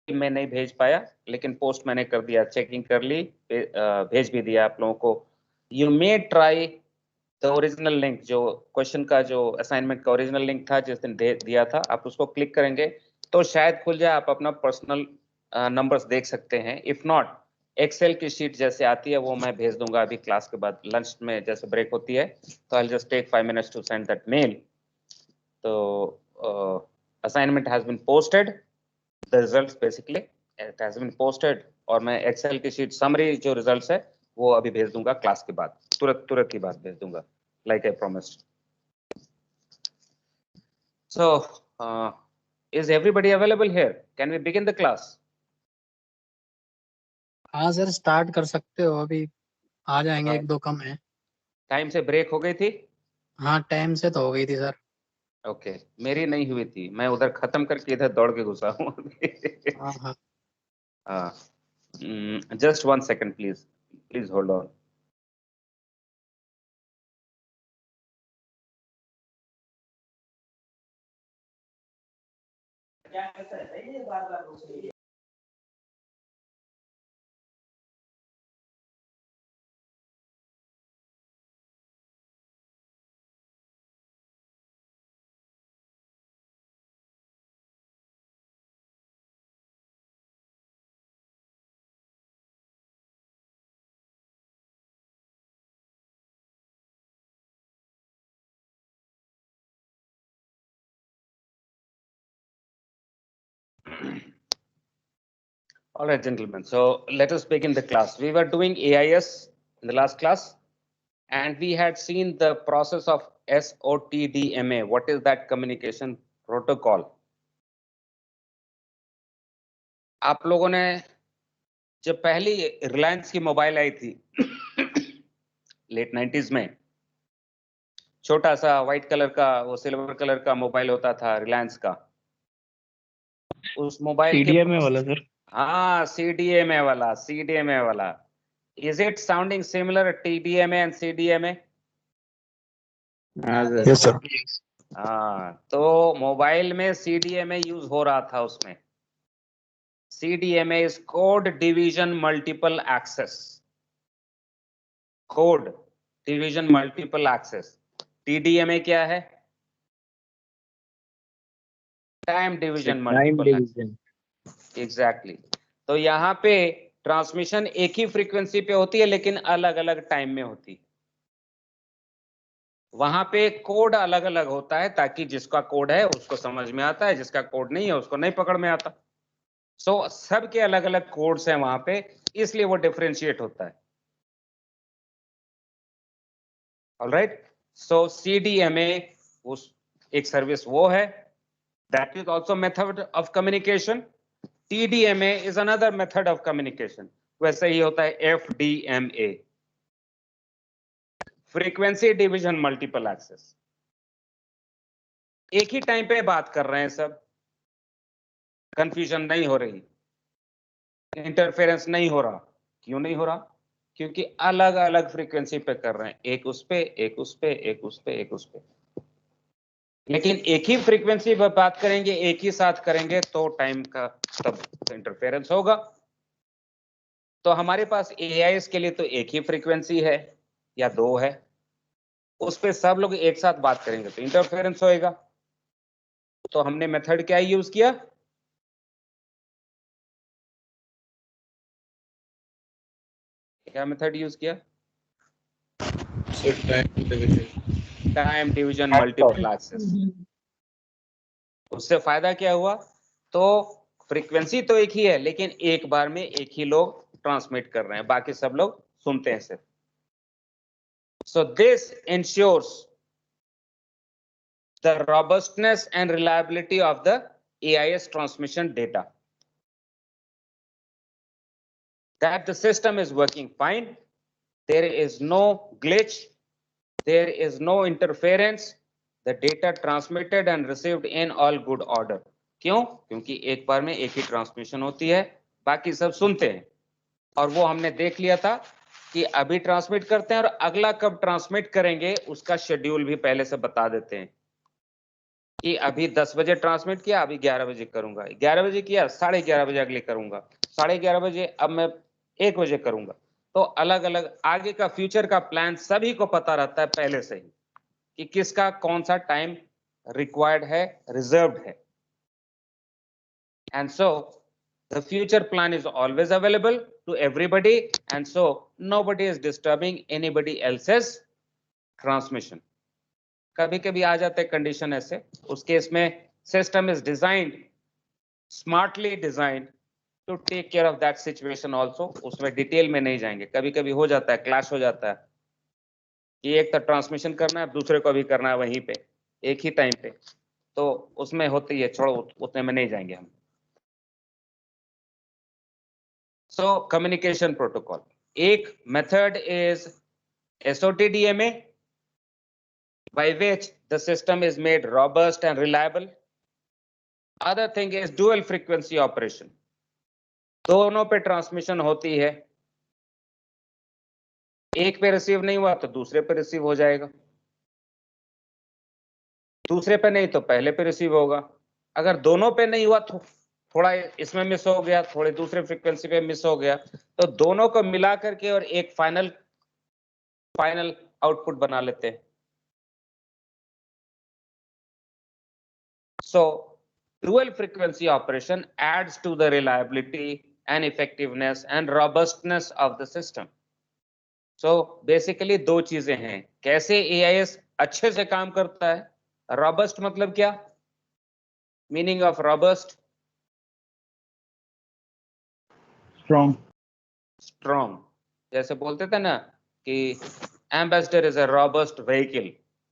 मैं नहीं भेज पाया, लेकिन पोस्ट मैंने कर दिया, चेकिंग कर ली, भेज भी दिया आप लोगों को। You may try the original link, जो क्वेश्चन का जो असाइनमेंट का ओरिजिनल लिंक था जिस दिन दिया था, आप उसको क्लिक करेंगे तो शायद खुल जाए, आप अपना पर्सनल नंबर्स देख सकते हैं। इफ नॉट, एक्सेल की शीट जैसे आती है वो मैं भेज दूंगा अभी क्लास के बाद, लंच में जैसे ब्रेक होती है, तो I just take 5 minutes to send that mail. तो assignment has been posted, the results basically it has been posted, और मैं एक्सेल की शीट समरी जो रिजल्ट्स है वो अभी भेज दूंगा क्लास के बाद, तुरंत की बात भेज दूंगा, like I promised. So, is everybody available here? Can we begin the class? हाँ सर, स्टार्ट कर सकते हो, अभी आ जाएंगे, एक दो कम है। टाइम से ब्रेक हो गई थी? हाँ, टाइम से तो हो गई थी सर। ओके, मेरी नहीं हुई थी, मैं उधर खत्म करके इधर दौड़ के घुसा हूँ। हाँ हाँ। Just 1 second please, please hold on. All right, gentlemen. So let us begin the class. We were doing AIS in the last class, and we had seen the process of SOTDMA. What is that communication protocol? आप लोगों ने जब पहली रिलायंस की mobile आई थी late 90s में, छोटा सा व्हाइट कलर का, वो सिल्वर कलर का मोबाइल होता था रिलायंस का, उस मोबाइल के CDMA वाला सर। हाँ, CDMA वाला, CDMA वाला। Is it sounding similar, TDMA and CDMA? Yes sir. हाँ, तो मोबाइल में CDMA यूज हो रहा था उसमें। CDMA is code division multiple access. Code division multiple access. TDMA क्या है? Time division multiple access. Exactly. तो यहाँ पे ट्रांसमिशन एक ही फ्रीक्वेंसी पे होती है लेकिन अलग अलग टाइम में होती है। वहां पे कोड अलग अलग होता है ताकि जिसका कोड है उसको समझ में आता है, जिसका कोड नहीं है उसको नहीं पकड़ में आता। सो सबके अलग अलग कोड्स हैं वहां पे, इसलिए वो डिफरेंशिएट होता है। ऑलराइट, सो CDMA उस एक सर्विस वो है, that is also method of communication. TDMA is another method of communication. वैसे ही होता है FDMA, frequency division multiple access. एक ही टाइम पे बात कर रहे हैं सब, कंफ्यूजन नहीं हो रही, इंटरफेरेंस नहीं हो रहा। क्यों नहीं हो रहा? क्योंकि अलग अलग फ्रीक्वेंसी पे कर रहे हैं, एक उस पे, एक उस पे, एक उस पे, एक उस पे। लेकिन एक ही फ्रीक्वेंसी पर बात करेंगे, एक ही साथ करेंगे तो टाइम का तब इंटरफेरेंस होगा। तो हमारे पास AIS के लिए तो एक ही फ्रीक्वेंसी है या दो है, उस पे सब लोग एक साथ बात करेंगे तो इंटरफेरेंस होएगा। तो हमने मेथड क्या यूज किया? क्या मेथड यूज किया? Time division multiple access. उससे फायदा क्या हुआ? तो फ्रीक्वेंसी तो एक ही है लेकिन एक बार में एक ही लोग ट्रांसमिट कर रहे हैं, बाकी सब लोग सुनते हैं सिर्फ। So this ensures the robustness and reliability of the AIS transmission data, that the system is working fine, there is no glitch, there is no interference, the data transmitted and received in all good order. क्यों? क्योंकि एक बार में एक ही transmission होती है, बाकी सब सुनते हैं। और वो हमने देख लिया था कि अभी ट्रांसमिट करते हैं और अगला कब ट्रांसमिट करेंगे उसका शेड्यूल भी पहले से बता देते हैं। कि अभी 10 बजे ट्रांसमिट किया, अभी 11 बजे करूंगा, 11 बजे किया, 11:30 बजे अगले करूंगा, 11:30 बजे अब मैं 1 बजे करूंगा। तो अलग अलग आगे का फ्यूचर का प्लान सभी को पता रहता है पहले से ही कि किसका कौन सा टाइम रिक्वायर्ड है, रिजर्व्ड है। And so the future plan is always available to everybody, and so nobody is disturbing anybody else's transmission. कभी कभी आ जाते हैं कंडीशन ऐसे, उस केस में system is designed, smartly designed to take care of that situation also. उसमें detail में नहीं जाएंगे, कभी कभी हो जाता है, क्लैश हो जाता है कि एक तो ट्रांसमिशन करना है, दूसरे को भी करना है वहीं पे एक ही टाइम पे, तो उसमें होती है, छोड़ो उतने में नहीं जाएंगे हम। So communication protocol. एक method is SOTDMA, by which the system is made robust and reliable. Other thing is dual frequency operation. दोनों पे ट्रांसमिशन होती है, एक पे रिसीव नहीं हुआ तो दूसरे पे रिसीव हो जाएगा, दूसरे पे नहीं तो पहले पे रिसीव होगा। अगर दोनों पे नहीं हुआ तो थोड़ा इसमें मिस हो गया, थोड़े दूसरे फ्रीक्वेंसी पे मिस हो गया, तो दोनों को मिला करके और एक फाइनल आउटपुट बना लेते हैं। So dual frequency operation adds to the reliability and effectiveness and robustness of the system. So basically दो चीजें हैं, कैसे AIS अच्छे से काम करता है। Robust मतलब क्या, मीनिंग ऑफ robust? स्ट्रॉन्ग। जैसे बोलते थे ना कि ambassador is a robust vehicle,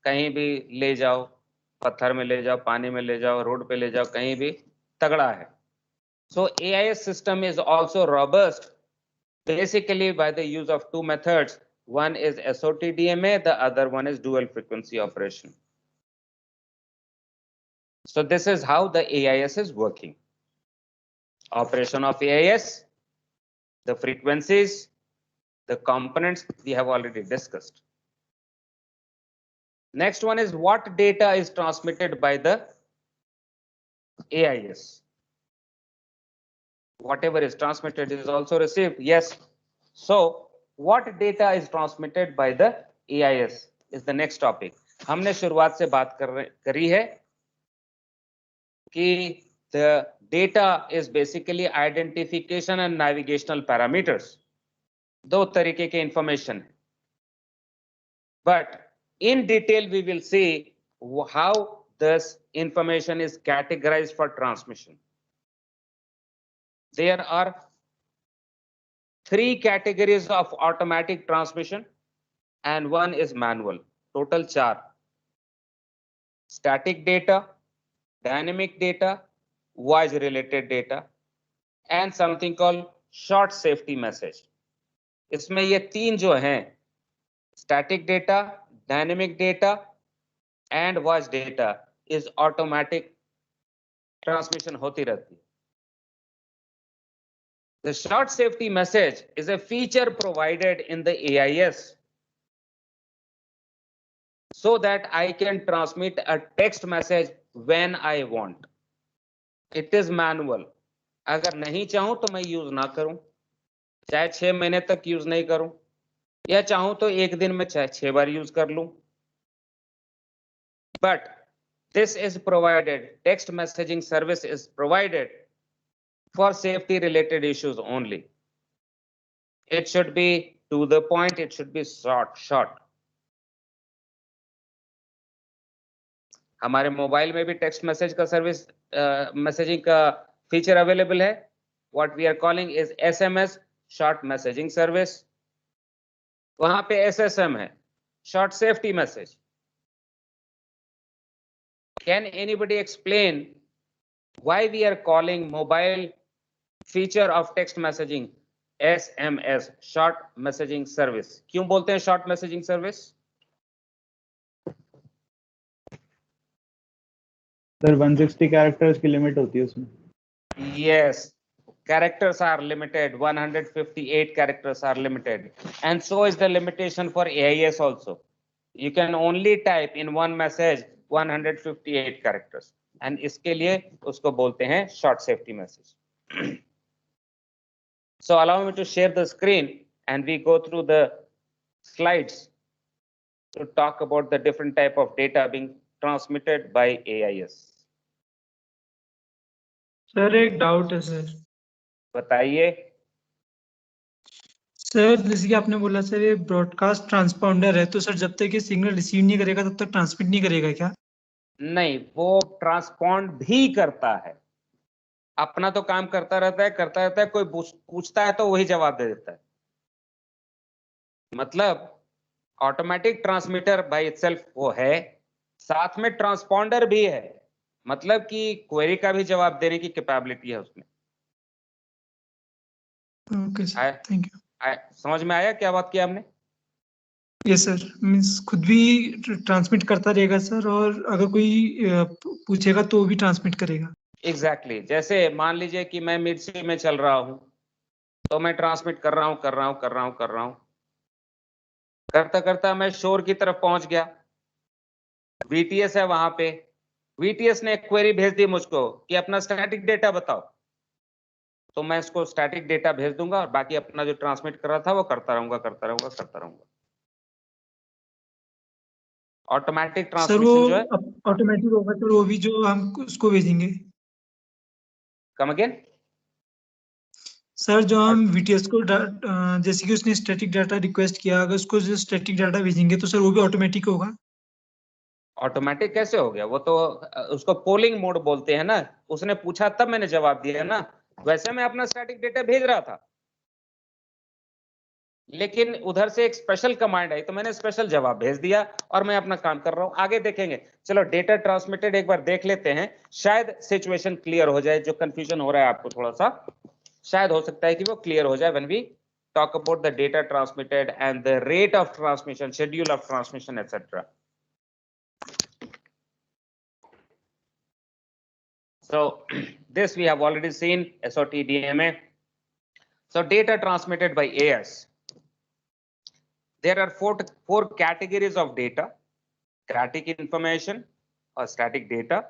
कहीं भी ले जाओ, पत्थर में ले जाओ, पानी में ले जाओ, रोड पे ले जाओ, कहीं भी तगड़ा है। So AIS system is also robust basically by the use of two methods. One is SOTDMA, the other one is dual frequency operation. So this is how the AIS is working. Operation of AIS, the frequencies, the components we have already discussed. Next one is what data is transmitted by the AIS. Whatever is transmitted is also received. Yes. So what data is transmitted by the AIS is the next topic. हमने शुरुआत से बात करी है कि the data is basically identification and navigational parameters. दो तरीके के information. But in detail we will see how this information is categorized for transmission. There are 3 categories of automatic transmission and 1 is manual. Total 4. Static data, dynamic data, voice related data, and something called short safety message. इसमें ये 3 जो हैं, static data, dynamic data and voice data is automatic transmission होती रहती है. The short safety message is a feature provided in the AIS so that I can transmit a text message when I want. It is manual. अगर नहीं चाहूं तो मैं use ना करूं, चाहे 6 महीने तक यूज नहीं करूं, या चाहूं तो एक दिन में चाहे 6 बार यूज कर लूं. But this is provided, text messaging service is provided for safety related issues only. It should be to the point, it should be short. हमारे मोबाइल में भी टेक्स्ट मैसेज का सर्विस, मैसेजिंग का फीचर अवेलेबल है. What we are calling is SMS, short messaging service. वहां पे SSM है, short safety message. Can anybody explain why we are calling mobile feature of text messaging SMS, short messaging service? क्यों बोलते हैं short messaging service? Sir 160 characters की limit होती है उसमें. Yes, characters are limited. 158 characters are limited, and so is the limitation for AIS also. You can only type in one message 158 characters, and इसके लिए उसको बोलते हैं short safety message. So allow me to share the screen and we go through the slides to talk about the different type of data being transmitted by AIS. Sir एक doubt है sir. बताइए. Sir जैसे कि आपने बोला sir ये broadcast transponder है, तो सर जब तक ये सिग्नल रिसीव नहीं करेगा तब तक ट्रांसमिट नहीं करेगा क्या? नहीं, वो ट्रांसपॉन्ड भी करता है, अपना तो काम करता रहता है, कोई पूछता है तो वही जवाब दे देता है. मतलब ऑटोमेटिक ट्रांसमीटर बाय इटसेल्फ वो है, साथ में ट्रांसपॉन्डर भी है, मतलब कि क्वेरी का भी जवाब देने की कैपेबिलिटी है उसमें. Okay sir, thank you. समझ में आया क्या बात किया हमने? यस सर, मींस खुद भी ट्रांसमिट करता रहेगा सर, और अगर कोई पूछेगा तो भी ट्रांसमिट करेगा. एग्जैक्टली जैसे मान लीजिए कि मैं मिर्ची में चल रहा हूं, तो मैं ट्रांसमिट कर रहा हूं, करता करता मैं शोर की तरफ पहुंच गया. VTS है वहां पे, VTS ने एक क्वेरी भेज दी मुझको कि अपना स्टैटिक डेटा बताओ, तो मैं इसको स्टैटिक डेटा भेज दूंगा और बाकी अपना जो ट्रांसमिट कर रहा था वो करता रहूंगा. ऑटोमेटिक सर ट्रांसमिशन वो जो है, ऑटोमेटिक होगा सर, वो भी जो हम उसको भेजेंगे. Come again. सर जो हम VTS को जैसे कि उसने स्टैटिक डाटा रिक्वेस्ट किया, अगर उसको जो स्टैटिक डाटा भेजेंगे तो सर वो भी ऑटोमेटिक होगा. ऑटोमेटिक कैसे हो गया? वो तो उसको पोलिंग मोड बोलते हैं ना, उसने पूछा तब मैंने जवाब दिया ना. वैसे मैं अपना स्टैटिक डेटा भेज रहा था, लेकिन उधर से एक स्पेशल कमांड आई तो मैंने स्पेशल जवाब भेज दिया और मैं अपना काम कर रहा हूं. आगे देखेंगे. चलो डेटा ट्रांसमिटेड एक बार देख लेते हैं, शायद सिचुएशन क्लियर हो जाए. जो कंफ्यूजन हो रहा है आपको थोड़ा सा, शायद हो सकता है कि वो क्लियर हो जाए when we talk about the data transmitted and the rate of transmission, schedule of transmission etcetera. So this we have already seen, SOT DMA. So data transmitted by AS. There are four categories of data: static information or static data,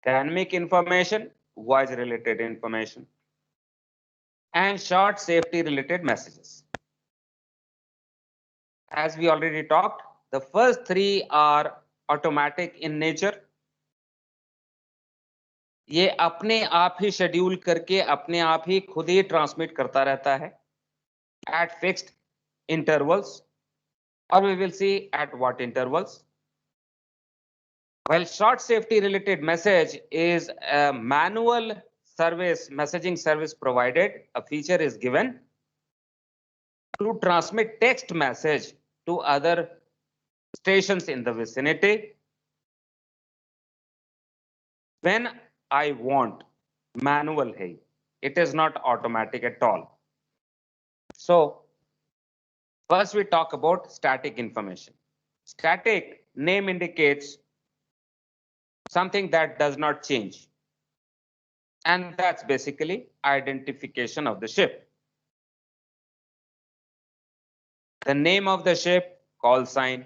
dynamic information, voice related information, and short safety related messages. As we already talked, the first three are automatic in nature. ये अपने आप ही schedule करके अपने आप ही खुद ही transmit करता रहता है at fixed intervals, or we will see at what intervals. While short safety related message is a manual service, messaging service provided, a feature is given to transmit text message to other stations in the vicinity when I want. Manual है, it is not automatic at all. So first we talk about static information. Static name indicates something that does not change, and that's basically identification of the ship. The name of the ship, call sign,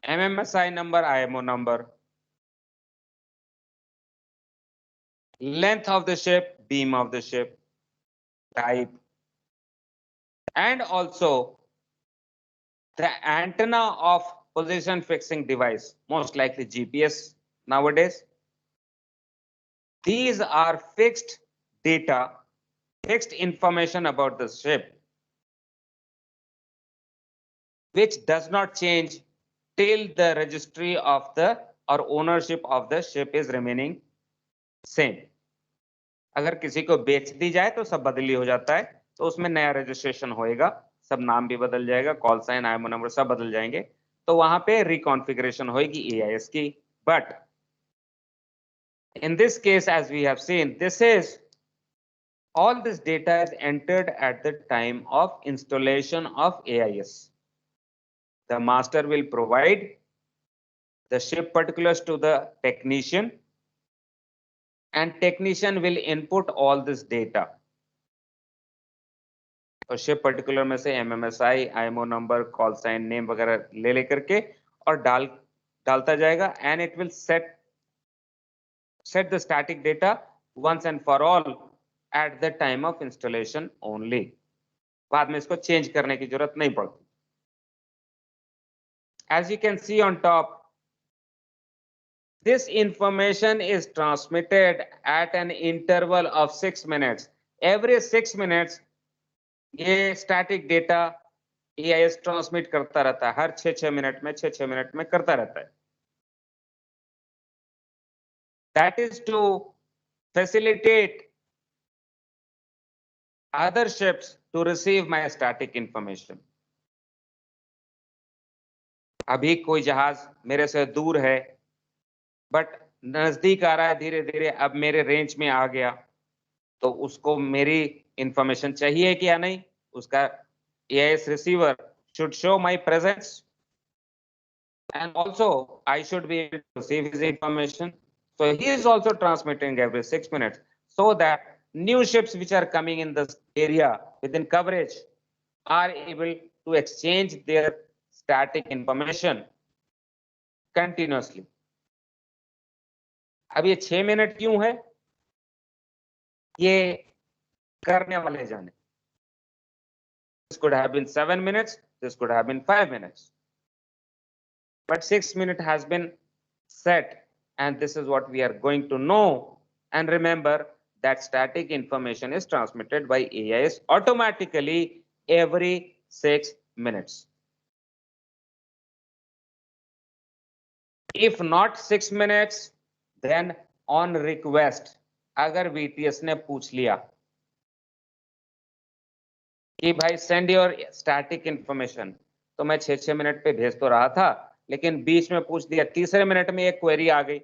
MMSI number, IMO number, length of the ship, beam of the ship, type, and also the antenna of position fixing device, most likely GPS nowadays. These are fixed data, fixed information about the ship, which does not change till the registry of the or ownership of the ship is remaining same. अगर किसी को बेच दी जाए तो सब बदली हो जाता है, तो उसमें नया रजिस्ट्रेशन होएगा, सब नाम भी बदल जाएगा, कॉल साइन, आईएमओ नंबर सब बदल जाएंगे, तो वहां पे रिकॉन्फ़िगरेशन होएगी AIS की. But in this case, as we have seen, this is all this data is entered at the time of installation of AIS. The master will provide the ship particulars to the technician, and technician will input all this data. तो ship particular में से MMSI, IMO number, call sign, name वगैरह ले लेकर के और डाल डालता जाएगा and it will set the static data once and for all at the time of installation only. बाद में इसको चेंज करने की जरूरत नहीं पड़ती. As you can see on top, this information is transmitted at an interval of 6 minutes. Every 6 minutes ये static data AIS transmit करता रहता है. हर 6 मिनट में करता रहता है. That is to facilitate other ships to receive my static information. अभी कोई जहाज मेरे से दूर है बट नजदीक आ रहा है, धीरे धीरे अब मेरे रेंज में आ गया, तो उसको मेरी इंफॉर्मेशन चाहिए कि या नहीं. उसका AIS receiver should show my presence and also I should be able to receive his information. So he is also transmitting every 6 minutes so that new ships which are coming in this area within coverage are able to exchange their static information continuously. अब ये 6 minute क्यों है? ये करने वाले जाने. This could have been 7 minutes, this could have been 5 minutes. But 6 minutes has been set, and this is what we are going to know. And remember that static information is transmitted by AIS automatically every 6 minutes. If not 6 minutes, then on request, अगर VTS ने पूछ लिया कि भाई send your static information, तो मैं 6 minute पे भेज तो रहा था, लेकिन बीच में पूछ दिया, तीसरे मिनट में एक क्वेरी आ गई,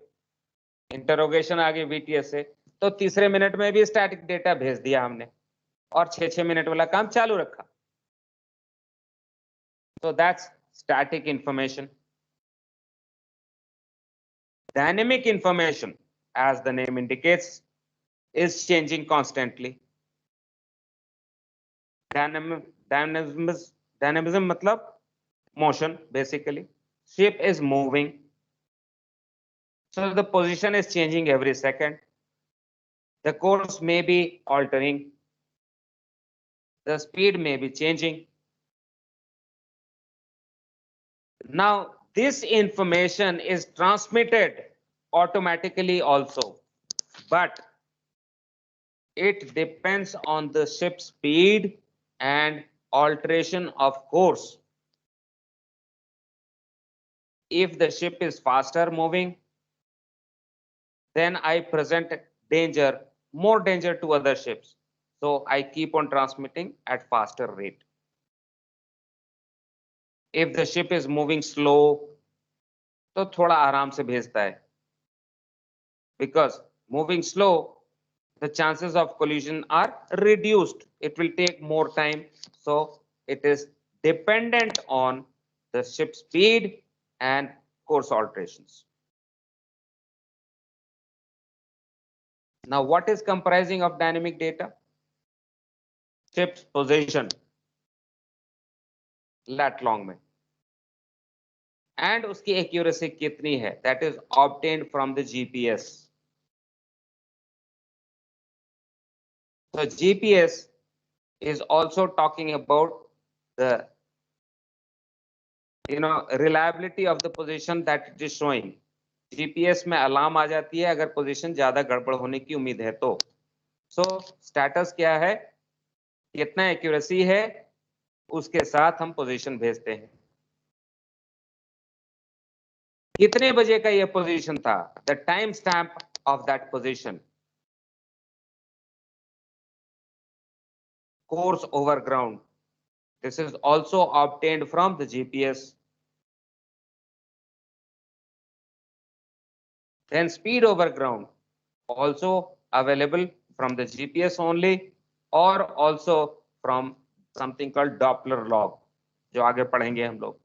इंटरोगेशन आ गई VTS से, तो तीसरे मिनट में भी स्टैटिक डेटा भेज दिया हमने और 6 मिनट वाला काम चालू रखा. So that's static information. Dynamic information, as the name indicates, is changing constantly. Dynamism matlab motion, basically. Ship is moving, so the position is changing every second. The course may be altering. The speed may be changing. Now, this information is transmitted automatically also, but it depends on the ship speed and alteration of course. If the ship is faster moving, then I present danger, more danger to other ships. So I keep on transmitting at faster rate. If the ship is moving slow, तो थोड़ा आराम से भेजता है. Because moving slow, the chances of collision are reduced. It will take more time. So it is dependent on the ship speed and course alterations. Now, what is comprising of dynamic data? Ship's position, lat long में, and उसकी accuracy कितनी है, that is obtained from the GPS. So GPS is also talking about the reliability of the position that it is showing. GPS में alarm आ जाती है अगर position ज्यादा गड़बड़ होने की उम्मीद है तो. सो स्टेटस क्या है, कितना एक्यूरेसी है, उसके साथ हम पोजीशन भेजते हैं. कितने बजे का ये पोजीशन था, the time stamp of that position. Course over ground, this is also obtained from the GPS. Then speed over ground, also available from the GPS only, or also from something called Doppler log, जो आगे पढ़ेंगे हम लोग.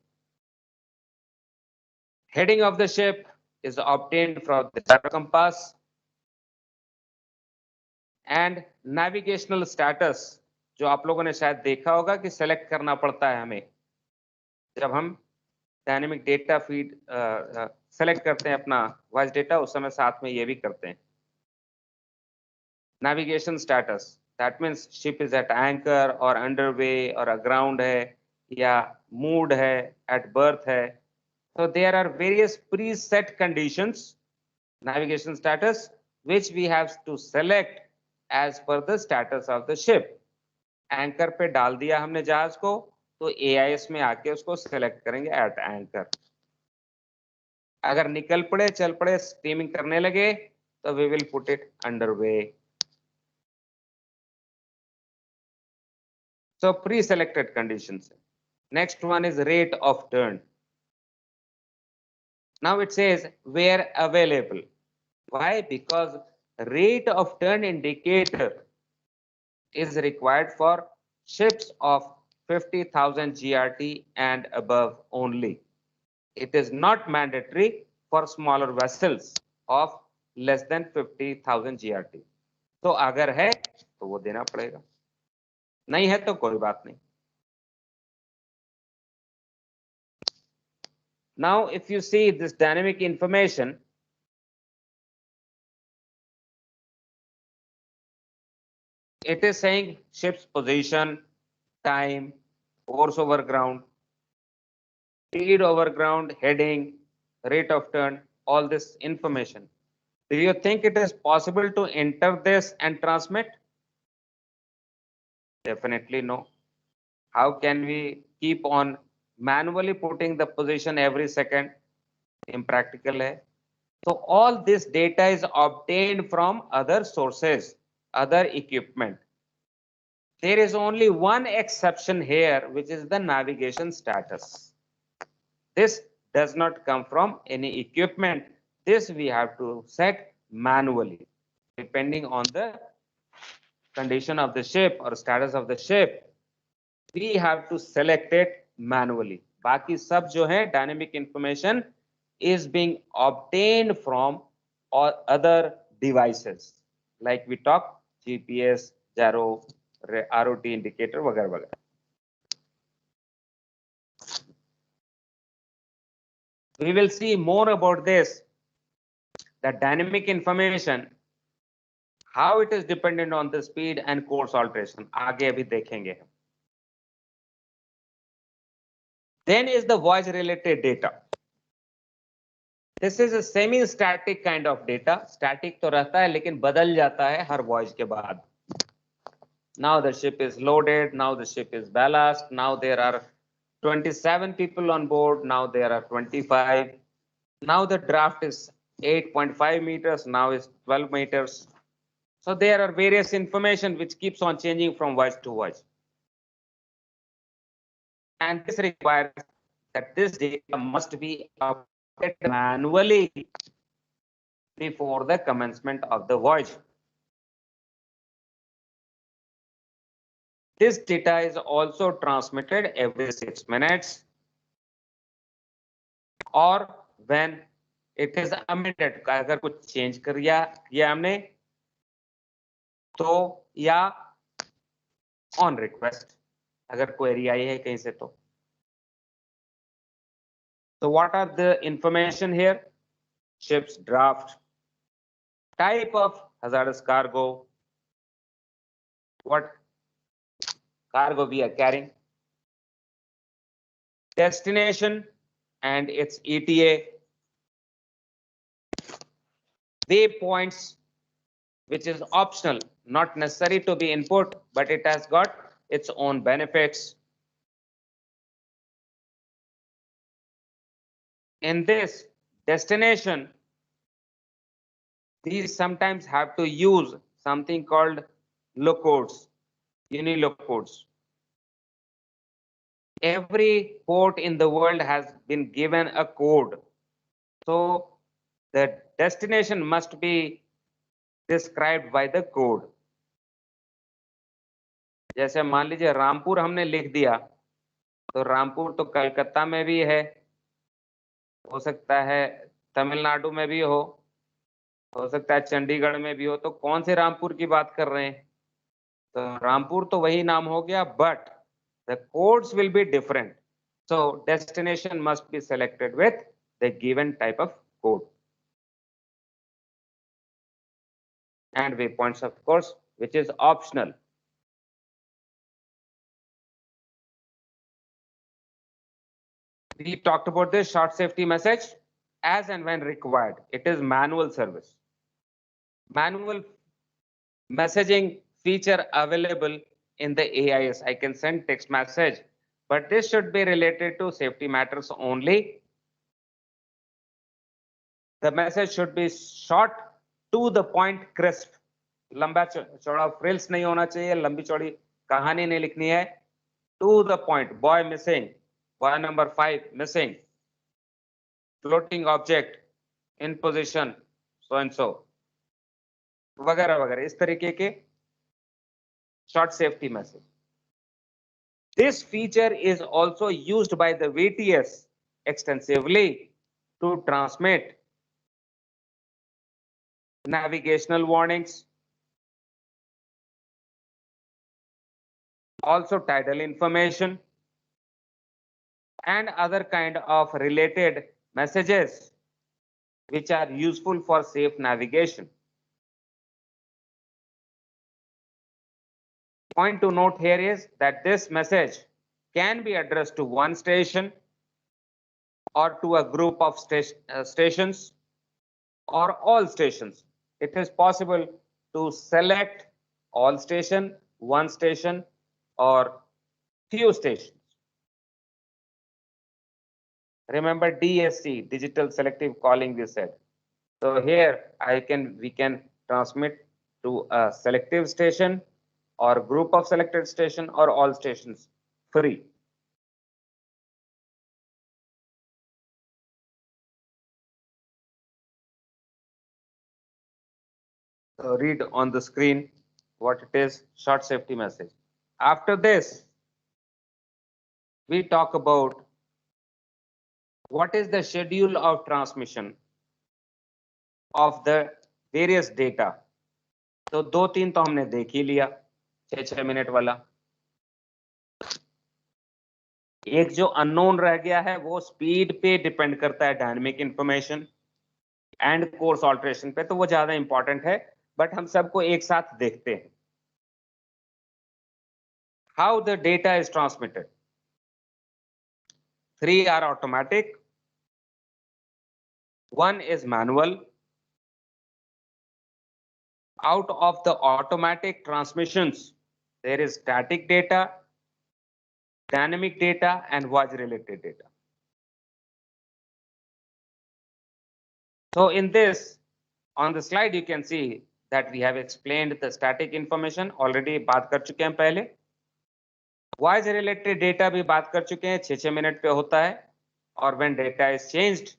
Heading of the ship is obtained from the gyro compass, and navigational status, जो आप लोगों ने शायद देखा होगा कि सेलेक्ट करना पड़ता है हमें जब हम डायनेमिक डेटा फीड सेलेक्ट करते हैं अपना वॉइस डेटा, उस समय साथ में ये भी करते हैं। Navigation status, that means ship is at anchor और अंडरवे और अग्राउंड है या मूड है, एट बर्थ है। So there are various preset conditions, navigation status, which we have to select as per the status of the ship. Anchor पे डाल दिया हमने जहाज को, तो AIS में आके उसको सेलेक्ट करेंगे एट एंकर। अगर निकल पड़े, चल पड़े, स्टीमिंग करने लगे, तो we will put it underway. So pre-selected conditions. Next one is rate of turn. Now it says where available. Why? Because rate of turn indicator is required for ships of 50,000 GRT and above only. It is not mandatory for smaller vessels of less than 50,000 GRT. तो अगर है तो वो देना पड़ेगा, नहीं है तो कोई बात नहीं। Now if you see this dynamic information, it is saying ship's position, time, course over ground, speed over ground, heading, rate of turn, all this information. Do you think it is possible to enter this and transmit? Definitely no. How can we keep on manually putting the position every second? Impractical hai. So all this data is obtained from other sources, other equipment. There is only one exception here, which is the navigation status. This does not come from any equipment. This we have to set manually, depending on the condition of the ship or status of the ship. We have to select it manually. बाकी सब जो है dynamic information is being obtained from other devices, like we talk GPS, gyro, ROT indicator वगैरह वगैरह. We will see more about this, the dynamic information, how it is dependent on the speed and course alteration. आगे अभी देखेंगे. Then is the voyage related data. This is a semi-static kind of data. Static तो रहता है लेकिन बदल जाता है हर voyage के बाद. Now the ship is loaded. Now the ship is ballast. Now there are 27 people on board. Now there are 25. Now the draft is 8.5 meters. Now is 12 meters. So there are various information which keeps on changing from voyage to voyage. And this requires that this data must be updated manually before the commencement of the voyage. This data is also transmitted every 6 minutes or when it is amended. अगर कुछ change किया हमने तो या on request अगर query आई है कहीं से तो. So what are the information here? Ship's draft, type of hazardous cargo, what cargo we are carrying, destination and its ETA, waypoints, which is optional, not necessary to be input, but it has got its own benefits. In this destination, these sometimes have to use something called locodes, unilocodes. Every port in the world has been given a code. So the destination must be described by the code. जैसे मान लीजिए रामपुर हमने लिख दिया, तो रामपुर तो कलकत्ता में भी है, हो सकता है तमिलनाडु में भी हो सकता है चंडीगढ़ में भी हो, तो कौन से रामपुर की बात कर रहे हैं? तो रामपुर तो वही नाम हो गया, but the codes will be different. So destination must be selected with the given type of code. And waypoints, of course, which is optional. We talked about this short safety message as and when required. It is manual service. Manual messaging feature available in the AIS. I can send text message, but this should be related to safety matters only. The message should be short, to the point, crisp. लंबा चौड़ा frills नहीं होना चाहिए, लंबी चौड़ी कहानी नहीं लिखनी है. To the point. Boy missing. Boy number 5 missing. Floating object in position so and so. वगैरह वगैरह इस तरीके के short safety message. This feature is also used by the VTS extensively to transmit navigational warnings, also tidal information, and other kind of related messages which are useful for safe navigation. Point to note here is that this message can be addressed to one station or to a group of stations or all stations. It is possible to select all station, one station, or few stations. Remember DSC, digital selective calling, we said. So here we can transmit to a selective station or group of selected station or all stations free. So read on the screen what it is, short safety message. After this, we talk about what is the schedule of transmission of the various data. तो 2-3 तो हमने देख ही लिया, 6-6 minute वाला. एक जो unknown रह गया है वो स्पीड पे डिपेंड करता है, dynamic information and course alteration पे, तो वो ज्यादा इंपॉर्टेंट है, बट हम सबको एक साथ देखते हैं. How the data is transmitted. 3 are automatic, 1 is manual. Out of the automatic transmissions, there is static data, dynamic data, and voice related data. So in this, on the slide, you can see that we have explained the static information already. बात कर चुके हैं पहले. Voice related data भी बात कर चुके हैं, 6-6 मिनट पे होता है, और when data is changed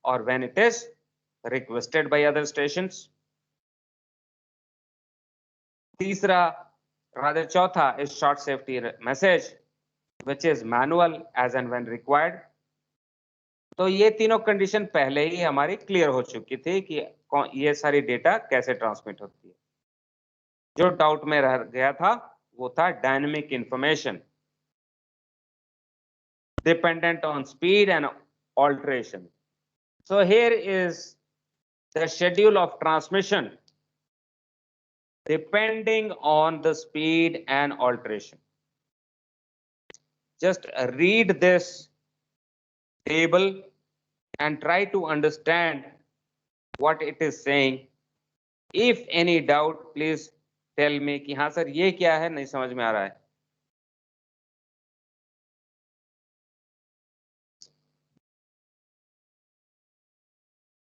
or when it is requested by other stations. तीसरा rather चौथा is short safety message, which is manual as and when required. तो ये तीनों कंडीशन पहले ही हमारी क्लियर हो चुकी थी कि ये सारी डेटा कैसे ट्रांसमिट होती है. जो डाउट में रह गया था वो था dynamic information dependent on speed and alteration. So here is the schedule of transmission depending on the speed and alteration. Just read this table and try to understand what it is saying. If any doubt, please tell me कि हाँ sir ये क्या है, नहीं समझ में आ रहा है.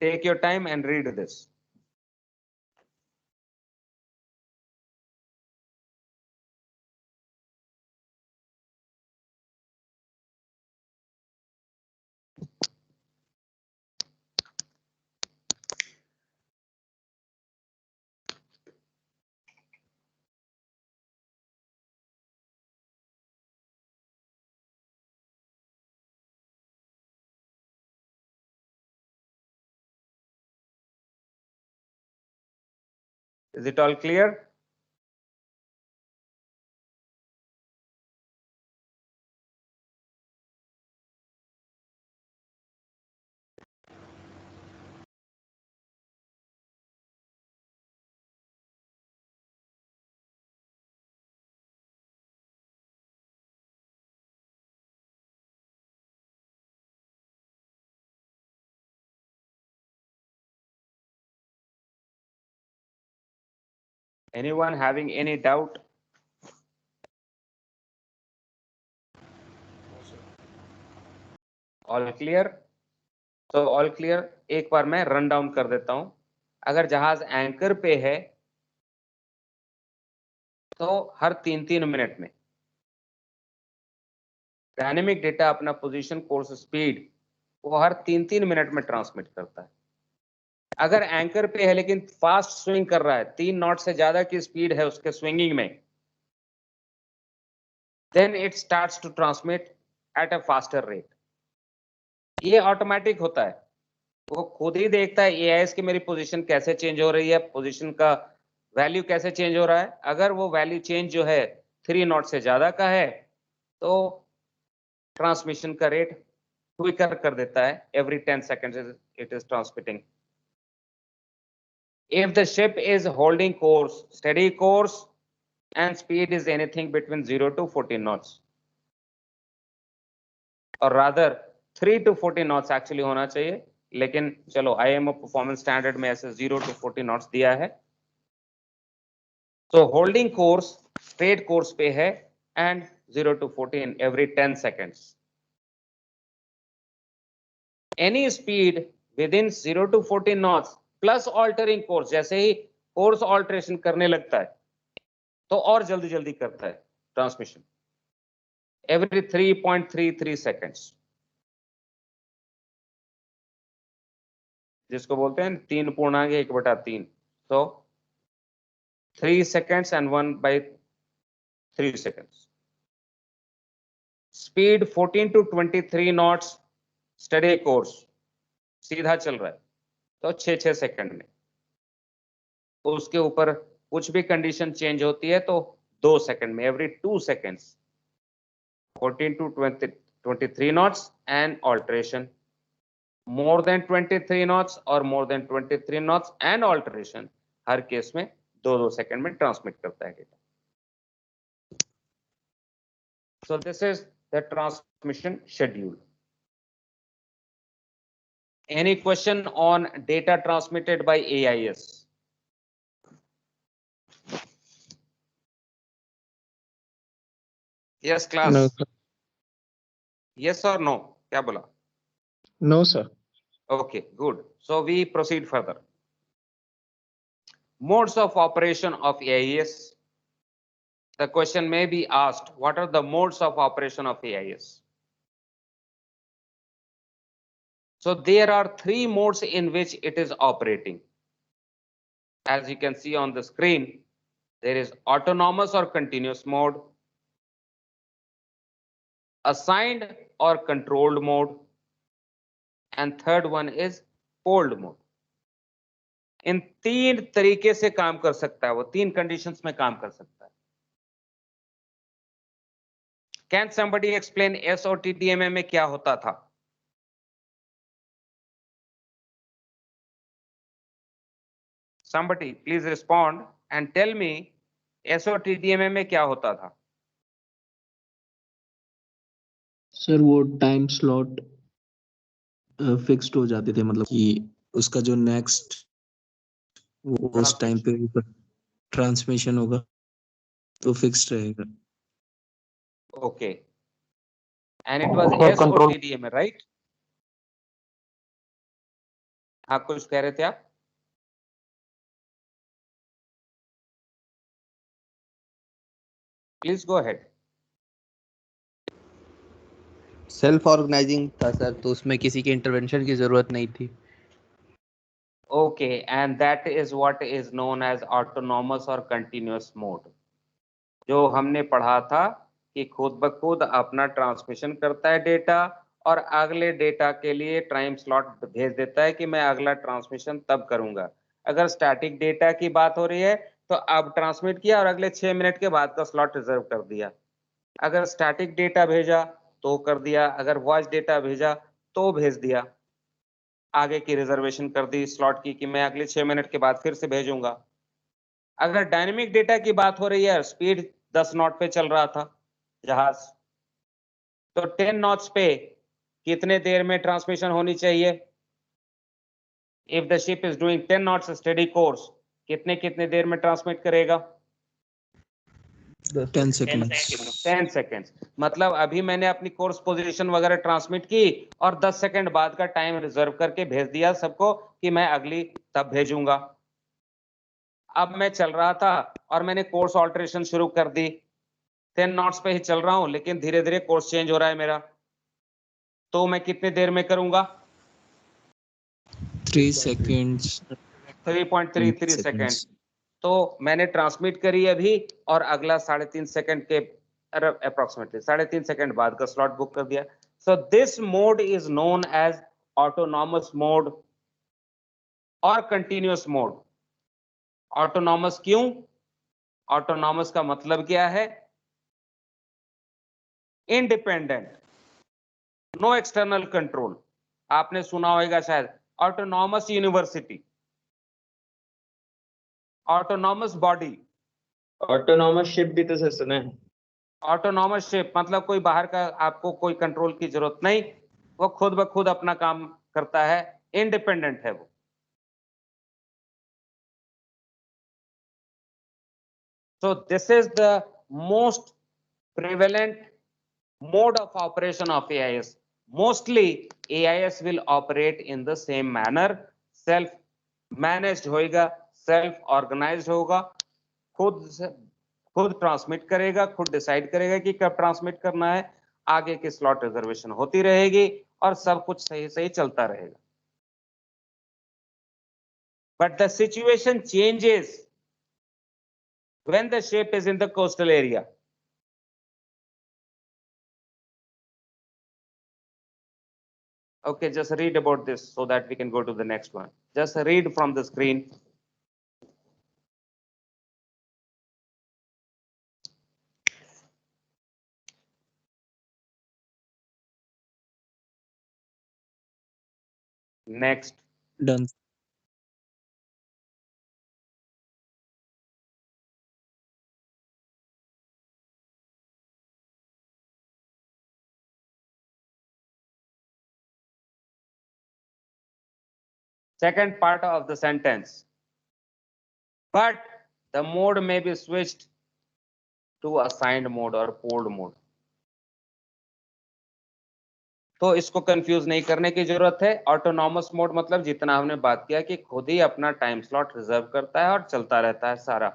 Take your time and read this. Is it all clear? Anyone having any doubt? All clear? So all clear. एक बार मैं रन डाउन कर देता हूं. अगर जहाज एंकर पे है तो हर 3-3 मिनट में डायनेमिक डेटा अपना पोजीशन, कोर्स, स्पीड वो हर 3-3 मिनट में ट्रांसमिट करता है. अगर एंकर पे है लेकिन फास्ट स्विंग कर रहा है, 3 नॉट से ज्यादा की स्पीड है उसके स्विंगिंग में, then it starts to transmit at a faster rate. ये ऑटोमेटिक होता है, वो खुद ही देखता है एआईएस की मेरी पोजीशन कैसे चेंज हो रही है, पोजीशन का वैल्यू कैसे चेंज हो रहा है. अगर वो वैल्यू चेंज जो है 3 नॉट से ज्यादा का है तो ट्रांसमिशन का रेट क्विकर कर देता है. Every 10 seconds it is transmitting. If the ship is holding course, steady course, and speed is anything between 0 to 14 knots, or rather 3 to 14 knots actually होना चाहिए, लेकिन चलो IMO परफॉर्मेंस स्टैंडर्ड में ऐसे 0 to 14 knots दिया है. So holding course, straight course पे है and 0 to 14 every 10 seconds. Any speed within 0 to 14 knots plus altering course, जैसे ही कोर्स ऑल्टरेशन करने लगता है तो और जल्दी जल्दी करता है ट्रांसमिशन, every 3.33 seconds, जिसको बोलते हैं 3.1/3. तो 3 seconds and 1/3 seconds. Speed 14 to 23 knots, study course, सीधा चल रहा है तो 6 सेकंड में. उसके ऊपर कुछ भी कंडीशन चेंज होती है तो 2 सेकंड में, every 2 seconds. 14 to 23 knots and alteration. More than 23 knots or more than 23 knots and alteration, her case में 2 सेकंड में ट्रांसमिट करता है data. So this is the transmission schedule. Any question on data transmitted by AIS? Yes, class. No, sir. Yes or no? क्या बोला? No, sir. Okay, good. So we proceed further. Modes of operation of AIS. The question may be asked, what are the modes of operation of AIS? So there are 3 modes in which it is operating. As you can see on the screen, there is autonomous or continuous mode, assigned or controlled mode, and third one is poled mode. इन 3 तरीके से काम कर सकता है, वो 3 conditions में काम कर सकता है. Can somebody explain SOTDMA में क्या होता था? Somebody please respond and tell me SOTDMA में क्या होता था? सर वो टाइम स्लॉट फिक्स्ड हो जाते थे, मतलब कि उसका जो नेक्स्ट वो उस टाइम पे ट्रांसमिशन होगा तो फिक्स्ड रहेगा. Okay. And it was SOTDMA, right? हाँ, कुछ कह रहे थे आप? Please go ahead. Self organising था सर, तो उसमें किसी के इंटरवेंशन की जरूरत नहीं थी. Okay, and that is what is known as autonomous or continuous mode. जो हमने पढ़ा था कि खुद ब खुद अपना ट्रांसमिशन करता है डेटा और अगले डेटा के लिए टाइम स्लॉट भेज देता है कि मैं अगला ट्रांसमिशन तब करूंगा. अगर स्टैटिक डेटा की बात हो रही है तो अब ट्रांसमिट किया और अगले 6 मिनट के बाद का स्लॉट रिजर्व कर दिया. अगर स्टैटिक डेटा भेजा तो कर दिया, अगर वॉइस डेटा भेजा तो भेज दिया, आगे की रिजर्वेशन कर दी स्लॉट की कि मैं अगले 6 मिनट के बाद फिर से भेजूंगा. अगर डायनेमिक डेटा की बात हो रही है, स्पीड 10 नॉट पे चल रहा था जहाज, तो 10 नॉट्स पे कितने देर में ट्रांसमिशन होनी चाहिए? If the ship is doing 10 knots steady course, कितने कितने देर में ट्रांसमिट करेगा? 10 seconds. 10 सेकेंड्स। मतलब अभी मैंने अपनी कोर्स पोजीशन वगैरह ट्रांसमिट की और 10 सेकंड बाद का टाइम रिजर्व करके भेज दिया सबको कि मैं अगली तब भेजूंगा। अब मैं चल रहा था और मैंने कोर्स ऑल्टरेशन शुरू कर दी, 10 नॉट्स पे ही चल रहा हूं, लेकिन धीरे धीरे कोर्स चेंज हो रहा है मेरा, तो मैं कितने देर में करूंगा? 3 seconds. 3.33 सेकेंड्स। तो मैंने ट्रांसमिट करी अभी और अगला 3.5 सेकंड के अप्रोक्सीमेटली 3.5 सेकंड बाद का स्लॉट बुक कर दिया। So this mode is known as autonomous mode और कंटिन्यूअस मोड। ऑटोनॉमस क्यों? ऑटोनॉमस का मतलब क्या है? Independent, no external control. आपने सुना होगा शायद autonomous university, autonomous body. Autonomous ship भी तो सर सुना है। ऑटोनॉमस शिप मतलब कोई बाहर का आपको कोई कंट्रोल की जरूरत नहीं, वो खुद ब खुद अपना काम करता है, इंडिपेंडेंट है वो। So this is the most prevalent mode of operation of AIS. Mostly AIS will operate in the same manner, self managed होगा, self organized होगा, खुद ट्रांसमिट करेगा, खुद डिसाइड करेगा कि कब ट्रांसमिट करना है, आगे की स्लॉट रिजर्वेशन होती रहेगी और सब कुछ सही सही चलता रहेगा। But the situation changes when the ship is in the coastal area. Okay, just read about this so that we can go to the next one. Just read from the screen. Next. Done. Second part of the sentence. But the mode may be switched to assigned mode or pooled mode. तो इसको confuse नहीं करने की जरूरत है। Autonomous mode मतलब जितना हमने बात किया कि खुद ही अपना टाइम स्लॉट रिजर्व करता है और चलता रहता है।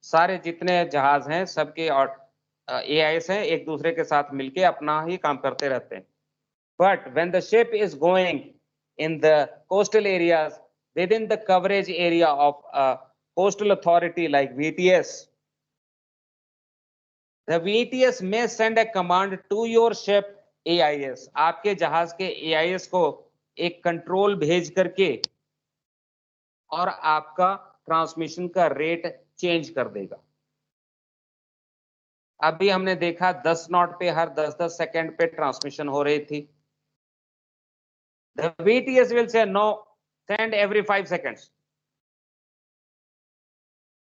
सारे जितने जहाज हैं सबके और एआईएस हैं, एक दूसरे के साथ मिलके अपना ही काम करते रहते हैं। But when the ship is going in the coastal areas within the coverage area of a coastal authority like VTS, the VTS may send a command to your ship AIS. आपके जहाज के AIS को एक control भेज करके और आपका transmission का रेट चेंज कर देगा। अभी हमने देखा 10 नॉट पे हर 10-10 सेकंड पे ट्रांसमिशन हो रही थी। The VTS will say no, send every 5 seconds.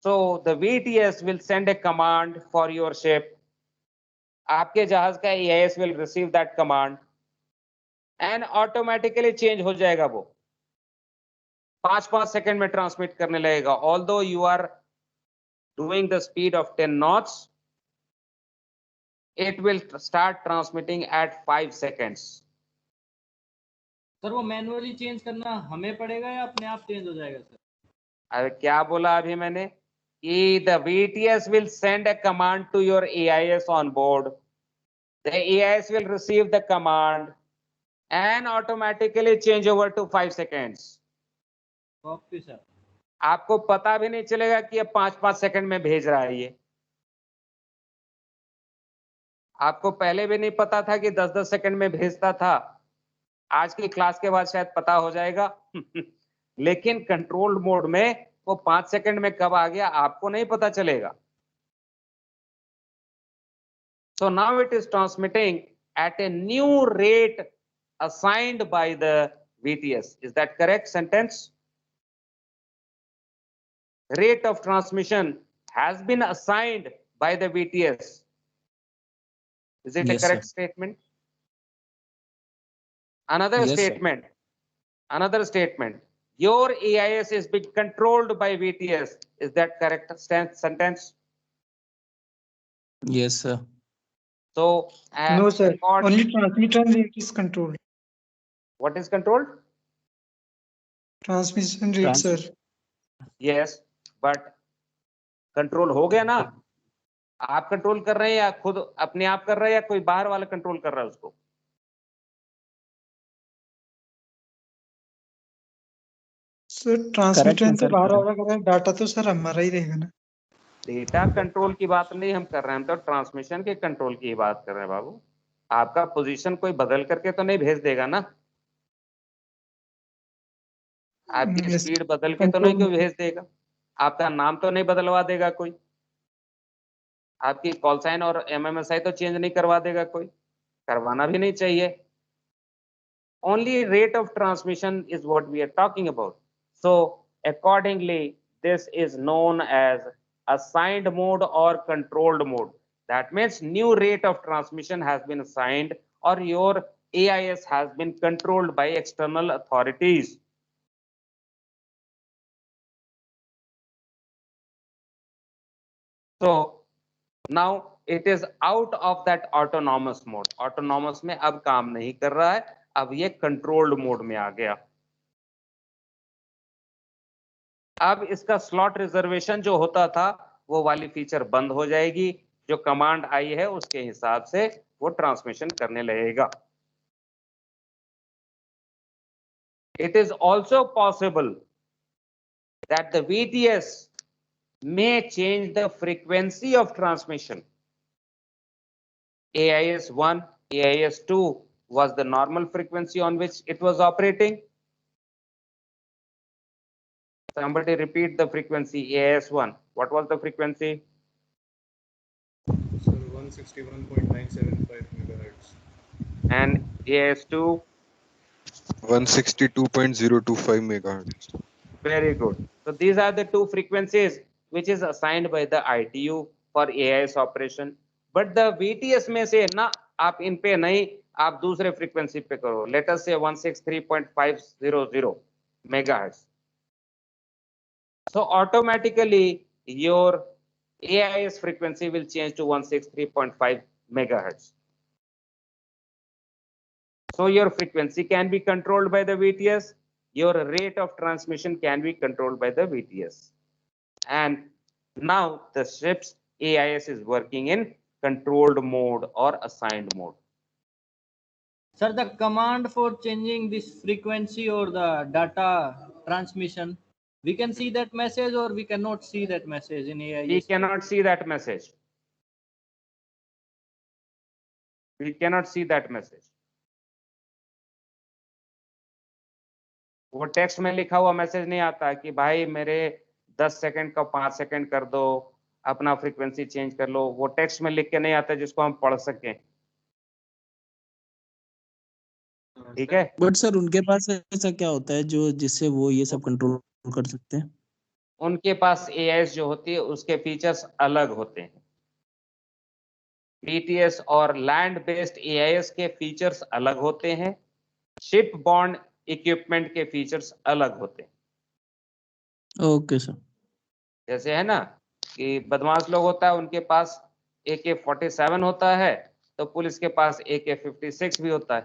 So the VTS will send a command for your ship. आपके जहाज का AIS will receive that command and automatically change हो जाएगा। वो 5-5 सेकंड में ट्रांसमिट करने लगेगा। Although you are doing the speed of 10 knots, it will start transmitting at 5 seconds. Sir वो मैनुअली चेंज करना हमें पड़ेगा या अपने आप चेंज हो जाएगा सर? अरे क्या बोला अभी मैंने कि the VTS will send a command to your AIS on board. The AIS will receive the command and automatically change over to 5 seconds. Okay sir. आपको पता भी नहीं चलेगा कि ये 5-5 सेकंड में भेज रहा है। ये आपको पहले भी नहीं पता था कि 10-10 सेकंड में भेजता था। आज की क्लास के बाद शायद पता हो जाएगा लेकिन कंट्रोल मोड में वो 5 सेकंड में कब आ गया आपको नहीं पता चलेगा। So now it is transmitting at a new rate assigned by the VTS. Is that correct sentence? Rate of transmission has been assigned by the VTS. Is it Yes, a correct sir. statement? Another Yes, sir. statement. Another statement. your AIS is being controlled by VTS. Is that correct sentence? Yes, sir. So No, sir. record- Only transmit and rate is controlled. what is controlled? Transmission rate, sir. Yes, but control हो गया ना? आप control कर रहे हैं या खुद अपने आप कर रहे हैं या कोई बाहर वाला कंट्रोल कर रहा है उसको? सर ट्रांसमिट Correct है, से sir. बाहर आ रहा है, डाटा तो सर हमारा ही रहेगा ना। डेटा कंट्रोल की बात नहीं हम कर रहे हैं, हम तो ट्रांसमिशन के कंट्रोल की बात कर रहे हैं बाबू। आपका पोजीशन कोई बदल करके तो नहीं भेज देगा ना? आपकी Yes, स्पीड बदल के तो नहीं कोई भेज देगा? आपका नाम तो नहीं बदलवा देगा कोई? आपकी कॉल साइन और MMSI तो चेंज नहीं करवा देगा कोई? करवाना भी नहीं चाहिए। Only rate of transmission is what we are talking about. So accordingly, this is known as assigned mode or controlled mode. That means new rate of transmission has been assigned or your AIS has been controlled by external authorities. So now it is out of that autonomous mode. Autonomous में अब काम नहीं कर रहा है, अब ये controlled mode में आ गया। अब इसका स्लॉट रिजर्वेशन जो होता था वो वाली फीचर बंद हो जाएगी। जो कमांड आई है उसके हिसाब से वो ट्रांसमिशन करने लगेगा। It is also possible that the VTS may change the frequency of transmission. AIS-1, AIS-2 was the normal frequency on which it was operating. Somebody repeat the frequency. AIS-1, what was the frequency? Sir, 161.975 megahertz. And AIS-2? 162.025 megahertz. Very good. So these are the two frequencies which is assigned by the ITU for AIS operation. But the VTS में से ना आप इन पे नहीं, आप दूसरे frequency पे करो. Let us say 163.500 megahertz. So automatically your AIS frequency will change to 163.5 megahertz. So your frequency can be controlled by the VTS. Your rate of transmission can be controlled by the VTS. And now the ship's AIS is working in controlled mode or assigned mode. Sir, the command for changing this frequency or the data transmission, we can see that message or we cannot see that message in AIS? We cannot see that message. We cannot see that message. वो text में लिखा हुआ message नहीं आता कि भाई मेरे 10 second का 5 सेकंड कर दो, अपना फ्रीक्वेंसी चेंज कर लो। वो टेक्स्ट में लिख के नहीं आता जिसको हम पढ़ सकें। ठीक है, बट सर उनके पास ऐसा क्या होता है जो जिससे वो ये सब कंट्रोल कर सकते हैं? उनके पास AIS जो होती है उसके फीचर्स अलग होते हैं। PTS और लैंड बेस्ड AIS के फीचर्स अलग होते हैं। शिप बॉर्न इक्विपमेंट के फीचर्स अलग होते हैं। Okay sir. जैसे है ना कि बदमाश लोग होता है उनके पास AK-47 होता है, तो पुलिस के पास AK-56 भी होता है।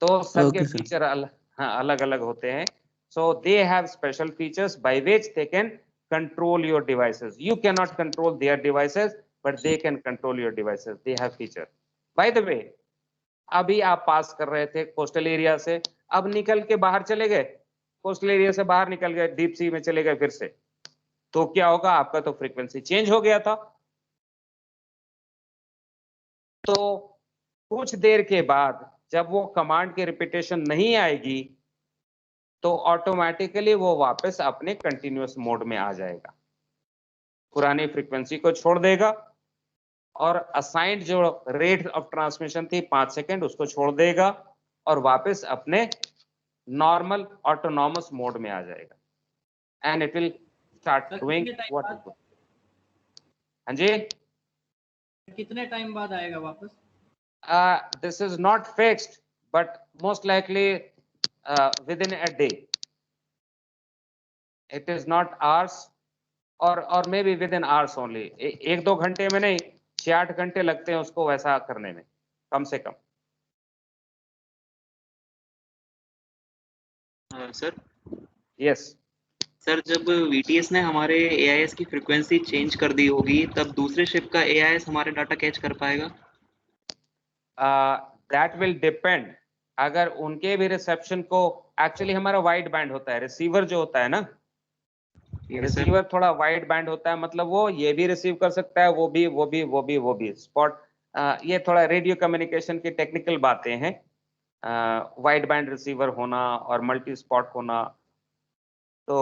तो सबके फीचर अलग अलग होते हैं। So they have special features by which they can control your devices. You cannot control their devices, but they can control your devices. They have feature. By the way, अभी आप पास कर रहे थे कोस्टल एरिया से, अब निकल के बाहर चले गए, कोस्टल एरिया से बाहर निकल गए, डीप सी में चले गए फिर से, तो क्या होगा? आपका तो फ्रीक्वेंसी चेंज हो गया था। तो कुछ देर के बाद जब वो कमांड की रिपीटेशन नहीं आएगी तो ऑटोमेटिकली वो वापस अपने कंटिन्यूअस मोड में आ जाएगा, पुरानी फ्रीक्वेंसी को छोड़ देगा और असाइंड जो रेट ऑफ ट्रांसमिशन थी 5 सेकंड उसको छोड़ देगा और वापस अपने नॉर्मल ऑटोनॉमस मोड में आ जाएगा and it will start doing what it. हाँ जी, कितने टाइम बाद आएगा वापस? This is not fixed but most likely within a day. It is not hours or maybe within hours only. एक दो घंटे में नहीं, 6-8 घंटे लगते हैं उसको वैसा करने में कम से कम. Sir Yes. सर जब VTS ने हमारे AIS की फ्रीक्वेंसी चेंज कर दी होगी तब दूसरे शिप का AIS हमारे डाटा कैच कर पाएगा? That will depend. अगर उनके भी रिसेप्शन को, एक्चुअली हमारा वाइड बैंड होता है, रिसीवर जो होता है ना, रिसीवर थोड़ा वाइड बैंड होता है, मतलब वो ये भी रिसीव कर सकता है, वो भी स्पॉट. ये थोड़ा रेडियो कम्युनिकेशन की टेक्निकल बातें हैं. वाइड बैंड रिसीवर होना और मल्टी स्पॉट होना. तो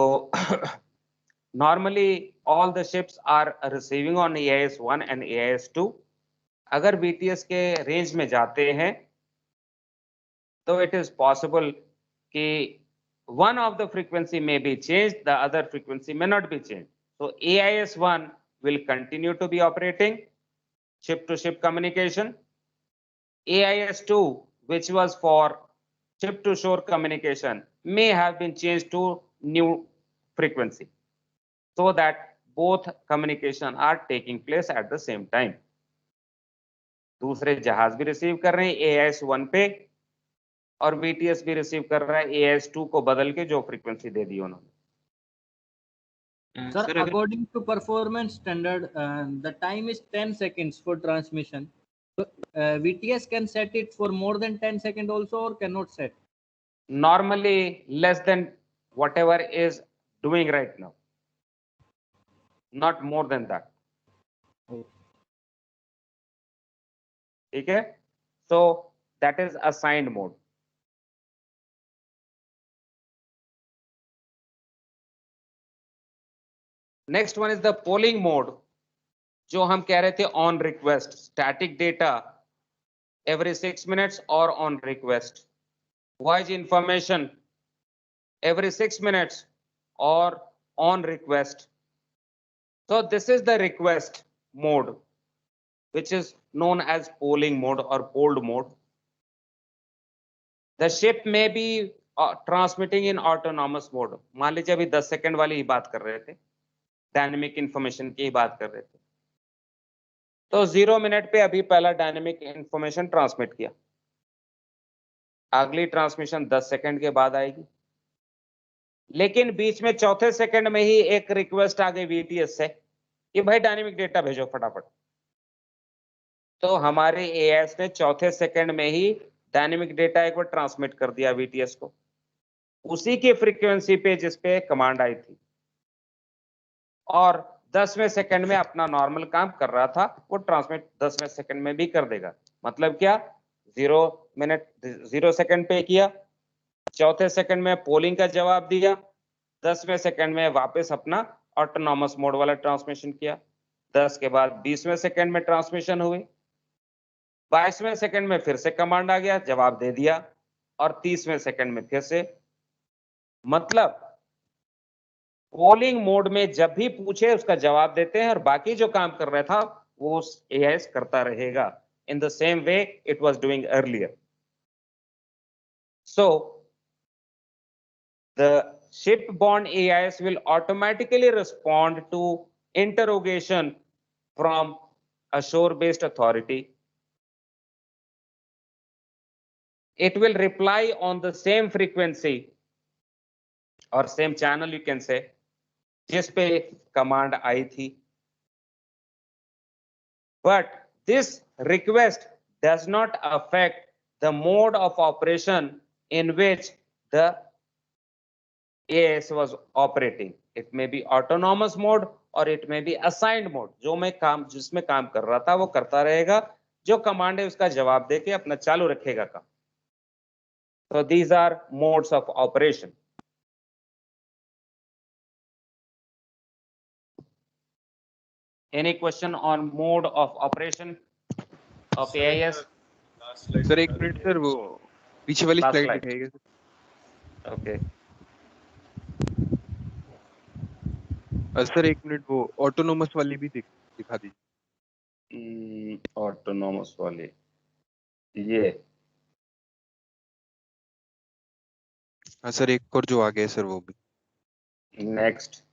normally all the ships are receiving on AIS-1 and AIS-2. अगर BTS के रेंज में जाते हैं तो it is possible कि one of the frequency may be changed, the other frequency may not be changed. So AIS-1 will continue to be operating ship to ship communication. AIS-2, which was for ship to shore communication, may have been changed to new frequency so that both communication are taking place at the same time. दूसरे जहाज भी receive कर रहे हैं AIS-1 पे और BTS भी receive कर रहा है AIS-2 को बदल के जो फ्रीक्वेंसी दे दी उन्होंने. Sir, according to performance standard, the time is 10 seconds for transmission. So, VTS can set it for more than 10 seconds also or cannot set? Normally less than whatever is doing right now. Not more than that. Okay? So that is assigned mode. Next one is the polling mode, जो हम कह रहे थे on request, static data every 6 minutes or on request. Voice information every 6 minutes or on request. So this is the request mode, which is known as polling mode or polled mode. The ship may be transmitting in autonomous mode. मान लीजिए अभी 10 second वाली ही बात कर रहे थे, dynamic information की ही बात कर रहे थे. तो 0 मिनट पे अभी पहला डायनेमिक इंफॉर्मेशन ट्रांसमिट किया. अगली ट्रांसमिशन 10 सेकंड के बाद आएगी. लेकिन बीच में चौथे सेकंड में ही एक रिक्वेस्ट आ गई VTS से कि भाई डायनेमिक डेटा भेजो फटाफट. तो हमारे AIS ने चौथे सेकंड में ही डायनेमिक डेटा एक बार ट्रांसमिट कर दिया VTS को, उसी की फ्रीक्वेंसी पे जिस पे कमांड आई थी, और 10वें सेकंड में अपना नॉर्मल काम कर रहा था, वो ट्रांसमिट 10वें सेकंड में भी कर देगा. मतलब क्या, 0 सेकंड पे किया, चौथे सेकंड में पोलिंग का जवाब दिया, 10वें सेकंड में वापस अपना ऑटोनॉमस मोड वाला ट्रांसमिशन किया. 10 के बाद 20वें सेकंड में ट्रांसमिशन हुई, 22वें सेकंड में फिर से कमांड आ गया, जवाब दे दिया, और 30वें सेकंड में फिर से. मतलब पोलिंग मोड में जब भी पूछे उसका जवाब देते हैं और बाकी जो काम कर रहा था वो AIS करता रहेगा in the same way it was doing earlier. So the ship-borne AIS will automatically respond to interrogation from a shore-based authority. It will reply on the same frequency or same channel, you can say, जिस पे command आई थी. But this request does not affect the mode of operation in which the AIS was operating. It may be autonomous mode or it may be assigned mode. जो मैं काम जिसमें काम कर रहा था वो करता रहेगा, जो कमांड है उसका जवाब देके अपना चालू रखेगा काम. So these are modes of operation. Any question on mode of operation of AIS? Sir एक मिनट सर, वो पीछे वाली Last स्लाइड slide. दिखाइएगा सर. Okay. सर एक मिनट, वो ऑटोनोमस वाली भी दिखा दीजिए. ऑटोनोमस वाले ये हाँ सर, एक और जो आ गया है सर वो भी। Next.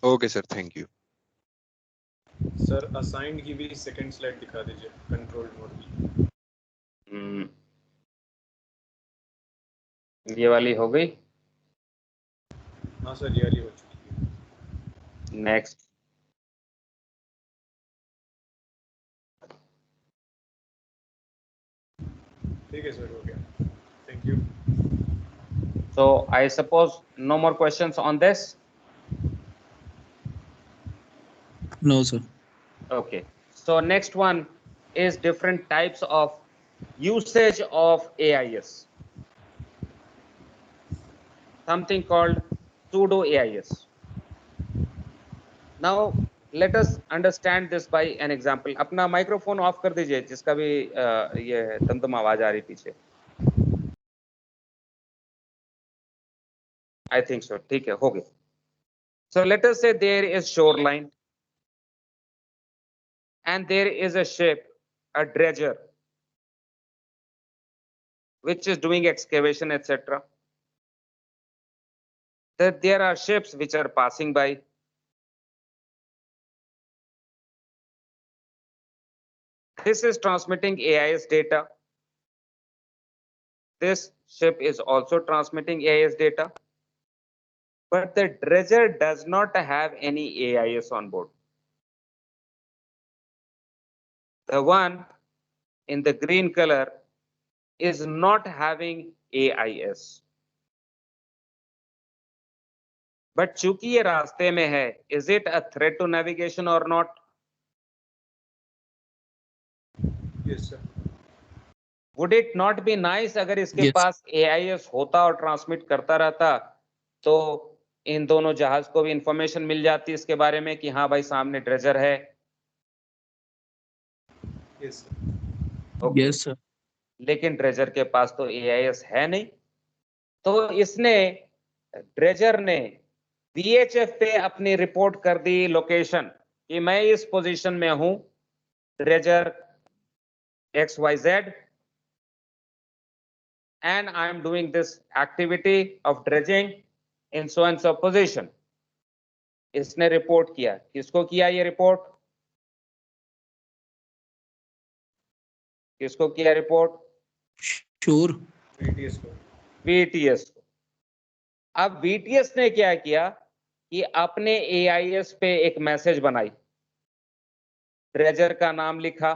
Okay sir, thank you. Sir assigned की भी सेकंड स्लाइड दिखा दीजिए, कंट्रोल नोट की। ये वाली हो गई। हाँ सर, ये वाली हो चुकी है। नेक्स्ट। ठीक है सर, हो गया। Thank you. So I suppose no more questions on this. No, sir. Okay. So next one is different types of usage of AIS. Something called pseudo AIS. Now let us understand this by an example. अपना microphone of कर दीजिए जिसका भी ये दमदम आवाज आ रही पीछे। I think so. ठीक है, हो गया। So let us say there is shoreline and there is a ship, a dredger, which is doing excavation, etc. That there are ships which are passing by. This is transmitting AIS data. This ship is also transmitting AIS data. But the dredger does not have any AIS on board. The one in the green color is not having AIS. But चूंकि ये रास्ते में है, is it a threat to navigation or not? Yes sir. Would it not be nice अगर इसके Yes. पास AIS होता और transmit करता रहता, तो इन दोनों जहाज को भी इंफॉर्मेशन मिल जाती इसके बारे में कि हाँ भाई सामने ड्रेजर है। Yes sir. Okay. Yes, sir. लेकिन ड्रेजर के पास तो AIS है नहीं, तो इसने ड्रेजर ने VHF पे अपनी रिपोर्ट कर दी लोकेशन कि मैं इस पोजीशन में हूं, dredger XYZ, and I am doing this activity of dredging in so and so position. इसने रिपोर्ट किया, किसको किया ये रिपोर्ट? किसको किया रिपोर्ट? Sure. VTS को। VTS को। अब VTS ने क्या किया कि अपने AIS पे एक मैसेज बनाई, ड्रेजर का नाम लिखा,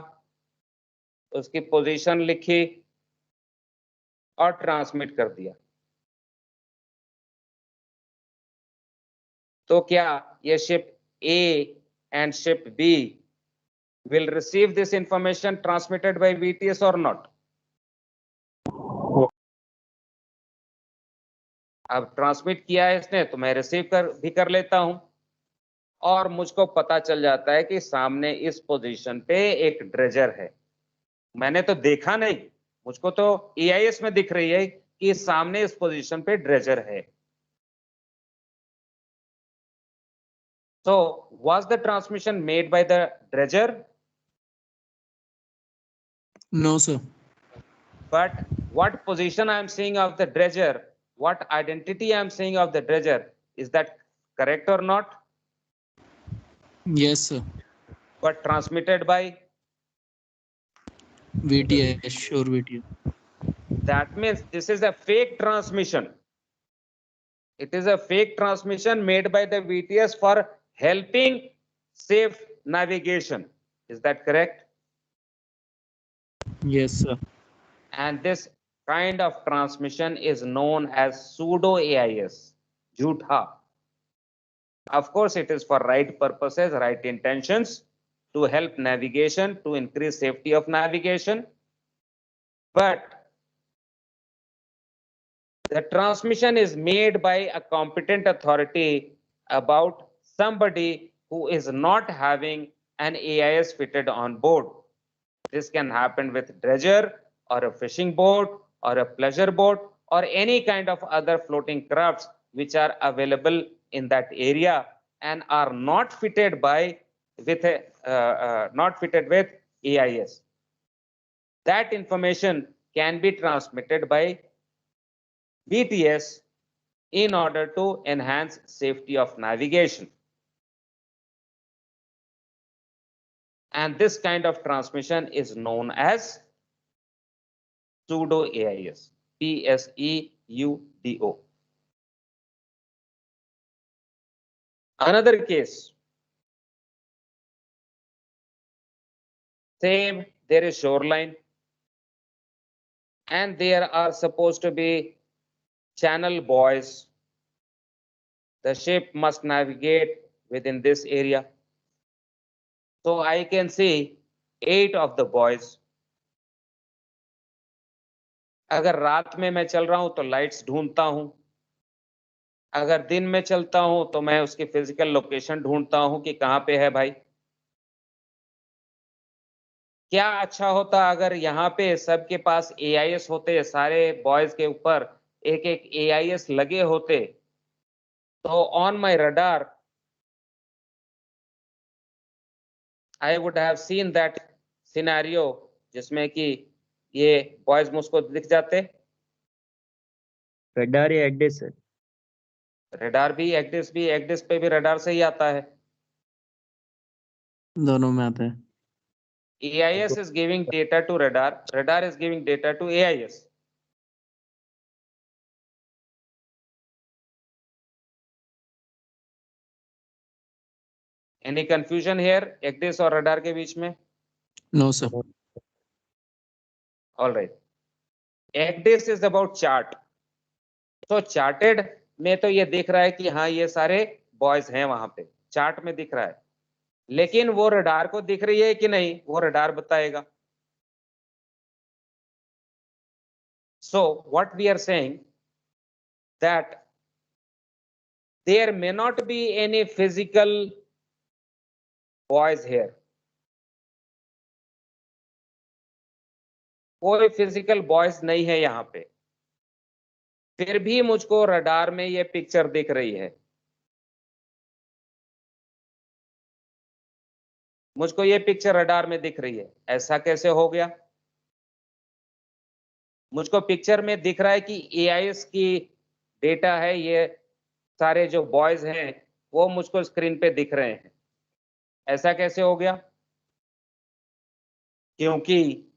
उसकी पोजीशन लिखी और ट्रांसमिट कर दिया। तो क्या ये ship A and ship B will receive this information transmitted by VTS or not? अब ट्रांसमिट किया है इसने तो मैं रिसीव भी कर लेता हूं और मुझको पता चल जाता है कि सामने इस पोजीशन पे एक ड्रेजर है। मैंने तो देखा नहीं, मुझको तो AIS में दिख रही है कि सामने इस पोजीशन पे ड्रेजर है। So was the transmission made by the dredger? No, sir. But what position I am seeing of the dredger, what identity I am seeing of the dredger, is that correct or not? Yes, sir. But transmitted by? VTS, sure VTS. That means this is a fake transmission. It is a fake transmission made by the VTS for helping safe navigation. Is that correct? Yes, sir. And this kind of transmission is known as pseudo AIS, jhutha. Of course, it is for right purposes, right intentions, to help navigation, to increase safety of navigation. But the transmission is made by a competent authority about somebody who is not having an AIS fitted on board. This can happen with dredger or a fishing boat or a pleasure boat or any kind of other floating crafts which are available in that area and are not fitted with AIS. That information can be transmitted by BTS in order to enhance safety of navigation. And this kind of transmission is known as pseudo AIS, PSEUDO. Another case, same, there is shoreline and there are supposed to be channel buoys. The ship must navigate within this area. So I can see 8 of the buoys. अगर रात में मैं चल रहा हूं तो lights ढूंढता हूं, अगर दिन में चलता हूं तो मैं उसकी फिजिकल लोकेशन ढूंढता हूं कि कहां पे है भाई। क्या अच्छा होता अगर यहाँ पे सबके पास AIS होते, सारे बॉयज के ऊपर एक एक AIS लगे होते, तो on my radar I would have seen that scenario जिसमें कि ये बॉयज मुझको दिख जाते। रडार या एक्डिस है? रडार भी, एक्डिस पे भी रडार से ही आता है। दोनों में आता है। AIS is giving data to radar, radar is giving data to AIS. Any confusion here, एक्डिस और रडार के बीच में? No sir. All right. एक्डिस is about chart. तो चार्टेड में तो ये दिख रहा है कि हाँ ये सारे बॉयज हैं वहां पे, चार्ट में दिख रहा है, लेकिन वो रडार को दिख रही है कि नहीं वो रडार बताएगा। So what we are saying that there may not be any physical buoys here. कोई फिजिकल बॉयज नहीं है यहाँ पे, फिर भी मुझको रडार में ये पिक्चर दिख रही है। मुझको ये पिक्चर रडार में दिख रही है, ऐसा कैसे हो गया? मुझको पिक्चर में दिख रहा है कि AIS की डेटा है, ये सारे जो बॉयज हैं वो मुझको स्क्रीन पे दिख रहे हैं, ऐसा कैसे हो गया? क्योंकि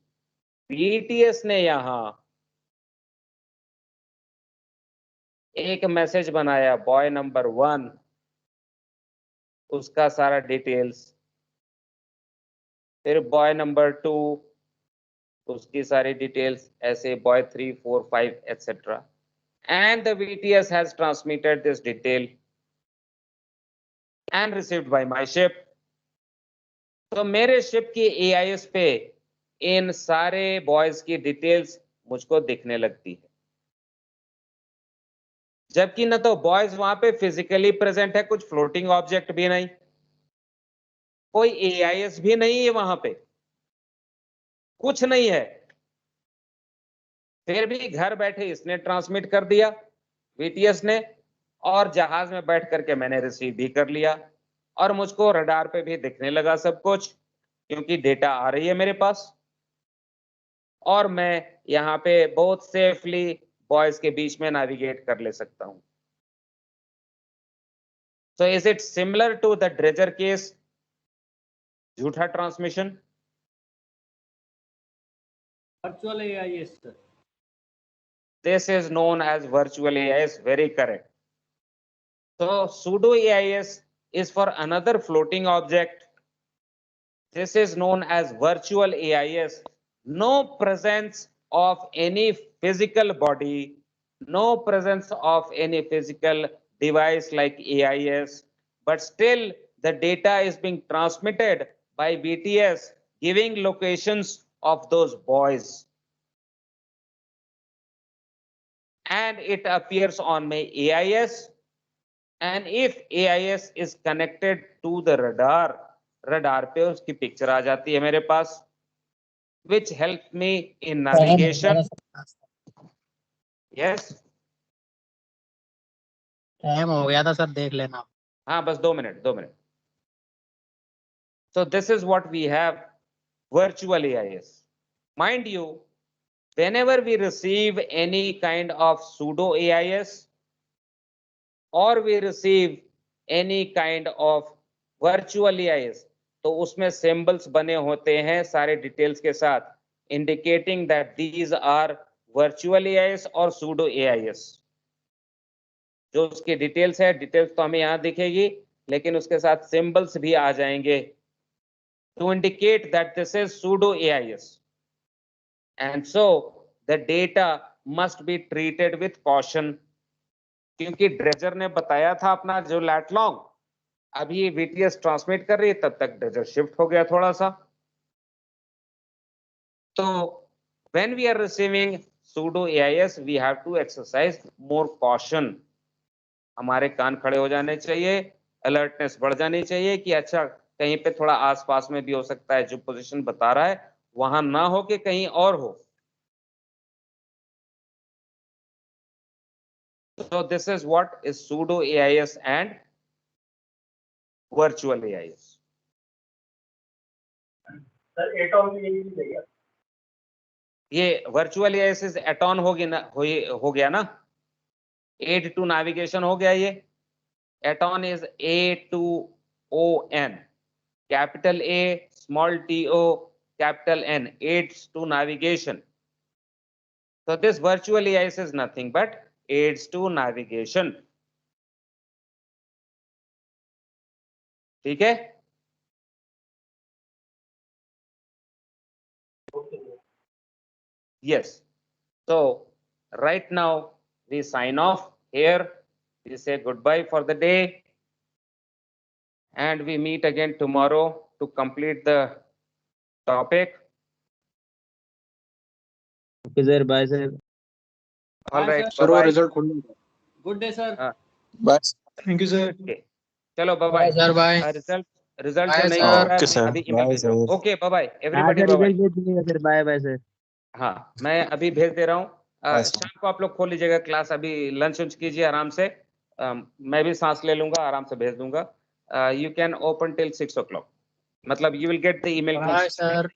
BTS ने यहां एक मैसेज बनाया, बॉय नंबर 1, उसका सारा डिटेल्स, फिर बॉय नंबर 2 उसकी सारी डिटेल्स, ऐसे boy 3, 4, 5 etc. And the BTS has transmitted this detail and received by my ship. तो मेरे शिप की AIS पे इन सारे बॉयज की डिटेल्स मुझको दिखने लगती है, जबकि न तो बॉयज वहां पे फिजिकली प्रेजेंट है, कुछ फ्लोटिंग ऑब्जेक्ट भी नहीं, कोई AIS भी नहीं है वहां पे, कुछ नहीं है, फिर भी घर बैठे इसने ट्रांसमिट कर दिया BTS ने, और जहाज में बैठ करके मैंने रिसीव भी कर लिया, और मुझको रडार पे भी दिखने लगा सब कुछ, क्योंकि डेटा आ रही है मेरे पास, और मैं यहाँ पे बहुत सेफली बॉयज के बीच में नेविगेट कर ले सकता हूँ। So is it similar to the Dredger case, झूठा transmission? Virtual AIS, sir. This is known as virtual AIS, very correct. So pseudo AIS is for another floating object. This is known as virtual AIS. No presence of any physical body, no presence of any physical device like AIS, but still the data is being transmitted by BTS, giving locations of those buoys. And it appears on my AIS. And if AIS is connected to the radar, radar पे उसकी picture आ जाती है मेरे पास, which helps me in navigation. Yes. Time हो गया था sir, देख लेना। हाँ बस 2 minute. So this is what we have, virtual AIS. Mind you, whenever we receive any kind of pseudo AIS or we receive any kind of virtual AIS, तो उसमें symbols बने होते हैं सारे डिटेल्स के साथ, indicating that these are virtual AIS और pseudo AIS। जो उसकी डिटेल्स है, डिटेल्स तो हमें यहाँ दिखेगी, लेकिन उसके साथ सिंबल्स भी आ जाएंगे to indicate that this is pseudo AIS, and so the data must be treated with caution. क्योंकि ड्रेजर ने बताया था अपना जो लैट लॉन्ग, अभी VTS ट्रांसमिट कर रही है, तब तक ड्रेजर शिफ्ट हो गया थोड़ा सा। तो when we are receiving pseudo AIS, we have to exercise more caution। हमारे कान खड़े हो जाने चाहिए, अलर्टनेस बढ़ जानी चाहिए कि अच्छा कहीं पे थोड़ा आसपास में भी हो सकता है, जो पोजीशन बता रहा है वहां ना हो कि कहीं और हो। So this is what is pseudo AIS and virtual AIS। Sir AtoN में यही चाहिए। ये वर्चुअल AIS एटॉन हो गया ना, एड टू नेविगेशन हो गया। ये AtoN is A2ON, capital A small TO capital N, aids to navigation। So this virtual AIS is nothing but aids to navigation। ठीक है? Yes। So right now we sign off here. We say goodbye for the day, and we meet again tomorrow to complete the topic. Okay sir, bye sir। All Bye, right, sir. bye bye। Result Good day, sir. बस thank you sir. Okay, चलो bye bye bye. Sir, bye. Result result Bye, जो नहीं sir. हो रहा है, Okay, मैं sir. अभी email Bye, भेज रहा हूँ। sir. ओके बाय बाय हाँ everybody, sir, bye bye. Result भेज दीजिएगा सर। Bye bye sir. हाँ, मैं अभी भेज दे रहा हूँ। Bye, sir. शाम को आप लोग खोल लीजिएगा क्लास, अभी लंच उंच कीजिए आराम से। मैं भी सांस ले लूंगा, आराम से भेज दूंगा। You can open till 6 o'clock, मतलब you will get the email. Bye, sir.